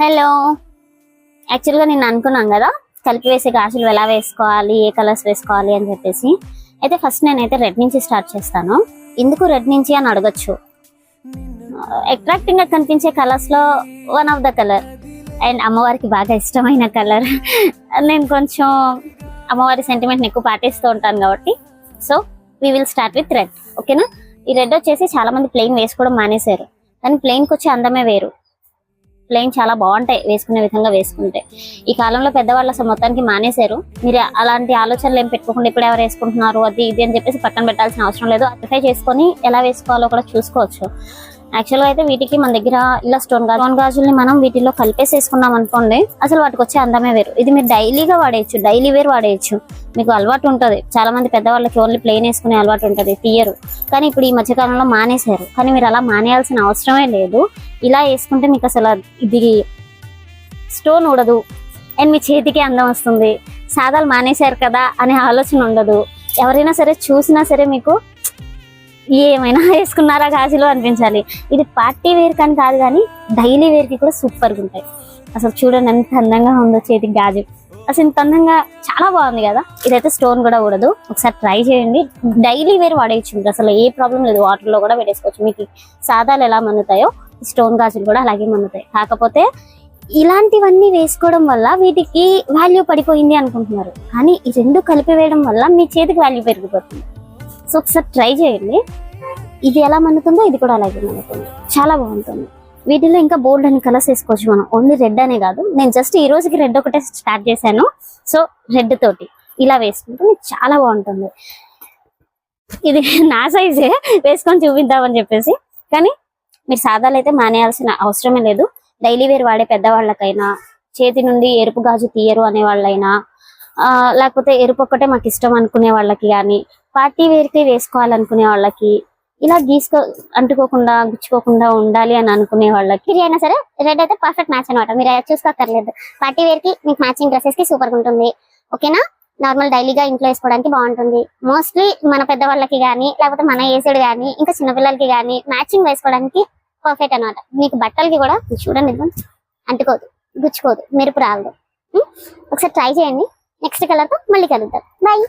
Hello. యాక్చువల్గా నేను అనుకున్నాను కదా కలిపి వేసే గాజులు ఎలా వేసుకోవాలి, ఏ కలర్స్ వేసుకోవాలి అని చెప్పేసి. అయితే ఫస్ట్ నేనైతే రెడ్ నుంచి స్టార్ట్ చేస్తాను. ఎందుకు రెడ్ నుంచి అని అడగచ్చు. అట్రాక్టింగ్ గా కనిపించే కలర్స్ లో one of the colour and అమ్మవారికి బాగా ఇష్టమైన కలర్. నేను కొంచెం అమ్మవారి సెంటిమెంట్ ఎక్కువ పాటిస్తూ ఉంటాను కాబట్టి so we will start with red. ఓకేనా. ఈ రెడ్ వచ్చేసి చాలా మంది ప్లెయిన్ వేసుకోవడం మానేశారు, కానీ ప్లెయిన్కి వచ్చే అందమే వేరు. ప్లెయిన్ చాలా బాగుంటాయి వేసుకునే విధంగా వేసుకుంటే. ఈ కాలంలో పెద్దవాళ్ళు అసలు మొత్తానికి మానేశారు. మీరు అలాంటి ఆలోచనలు ఏం పెట్టుకోకుండా ఇప్పుడు ఎవరు వేసుకుంటున్నారు అది ఇది అని చెప్పేసి పక్కన పెట్టాల్సిన అవసరం లేదు. అప్లై చేసుకొని ఎలా వేసుకోవాలో కూడా చూసుకోవచ్చు. యాక్చువల్గా అయితే వీటికి మన దగ్గర ఇలా స్టోన్ గాజుల్ని మనం వీటిలో కలిపేసేసుకున్నాం అనుకోండి, అసలు వాటికి వచ్చే అందమే వేరు. ఇది మీరు డైలీగా వాడేయచ్చు, డైలీ వేర్ వాడేయచ్చు. మీకు అలవాటు ఉంటుంది. చాలా మంది పెద్దవాళ్ళకి ఓన్లీ ప్లెయిన్ వేసుకునే అలవాటు ఉంటుంది, తీయరు. కానీ ఇప్పుడు ఈ మధ్యకాలంలో మానేశారు. కానీ మీరు అలా మానేయాల్సిన అవసరమే లేదు. ఇలా వేసుకుంటే మీకు అసలు ఇది స్టోన్ ఊడదు అండ్ మీ చేతికి అందం వస్తుంది. సాదాలు మానేశారు కదా అనే ఆలోచన ఉండదు. ఎవరైనా సరే చూసినా సరే మీకు ఏమైనా వేసుకున్నారా గాజులు అనిపించాలి. ఇది పార్టీ వేర్ కానీ కాదు, కానీ డైలీ వేర్ కి కూడా సూపర్గా ఉంటాయి. అసలు చూడండి ఎంత అందంగా ఉందో చేతికి గాజు. అసలు ఇంత అందంగా చాలా బాగుంది కదా. ఇదైతే స్టోన్ కూడా ఊడదు. ఒకసారి ట్రై చేయండి. డైలీ వేర్ వాడేయచ్చు, మీకు అసలు ఏ ప్రాబ్లం లేదు. వాటర్ లో కూడా పెట్టేసుకోవచ్చు. మీకు సాదాలు ఎలా మన్నుతాయో స్టోన్ గాజులు కూడా అలాగే మన్నుతాయి. కాకపోతే ఇలాంటివన్నీ వేసుకోవడం వల్ల వీటికి వాల్యూ పడిపోయింది అనుకుంటున్నారు, కానీ ఈ రెండు కలిపి వేయడం వల్ల మీ చేతికి వాల్యూ పెరిగిపోతుంది. సో ఒకసారి ట్రై చేయండి. ఇది ఎలా మన్నుతుందో ఇది కూడా అలాగే మన్నుతుంది, చాలా బాగుంటుంది. వీటిలో ఇంకా బోల్డ్ అని కలర్స్ వేసుకోవచ్చు మనం. ఓన్లీ రెడ్ అనే కాదు. నేను జస్ట్ ఈ రోజుకి రెడ్ ఒకటే స్టార్ట్ చేశాను. సో రెడ్ తోటి ఇలా వేసుకుంటే మీకు చాలా బాగుంటుంది. ఇది నా సైజే వేసుకొని చూపిద్దామని చెప్పేసి, కానీ మీరు సాదాలు అయితే మానేయాల్సిన అవసరమే లేదు. డైలీ వేర్ వాడే పెద్దవాళ్ళకైనా, చేతి నుండి ఎరుపు గాజు తీయరు అనే వాళ్ళైనా, లేకపోతే ఎరుపు ఒక్కటే మాకు ఇష్టం అనుకునే వాళ్ళకి, కానీ పార్టీ వేర్కి వేసుకోవాలనుకునే వాళ్ళకి, ఇలా అంటుకోకుండా గుచ్చుకోకుండా ఉండాలి అని అనుకునే వాళ్ళకి అయినా సరే రెడ్ అయితే పర్ఫెక్ట్ మ్యాచ్ అనమాట. మీరు చూసుకోక్కర్లేదు. పార్టీ వేర్ కి మీకు మ్యాచింగ్ డ్రెస్సెస్ కి సూపర్ గా ఉంటుంది. ఓకేనా. నార్మల్ డైలీగా ఇంట్లో వేసుకోవడానికి బాగుంటుంది. మోస్ట్లీ మన పెద్దవాళ్ళకి కానీ, లేకపోతే మన ఏజ్డ్ కానీ, ఇంకా చిన్నపిల్లలకి కానీ మ్యాచింగ్ వేసుకోవడానికి పర్ఫెక్ట్ అనమాట. మీకు బట్టలకి కూడా చూడండి, అంటుకోదు, గుచ్చుకోదు, మెరుపు రాదు. ఒకసారి ట్రై చేయండి. నెక్స్ట్ కలర్ తో మళ్ళీ కలుద్దాం. బాయ్.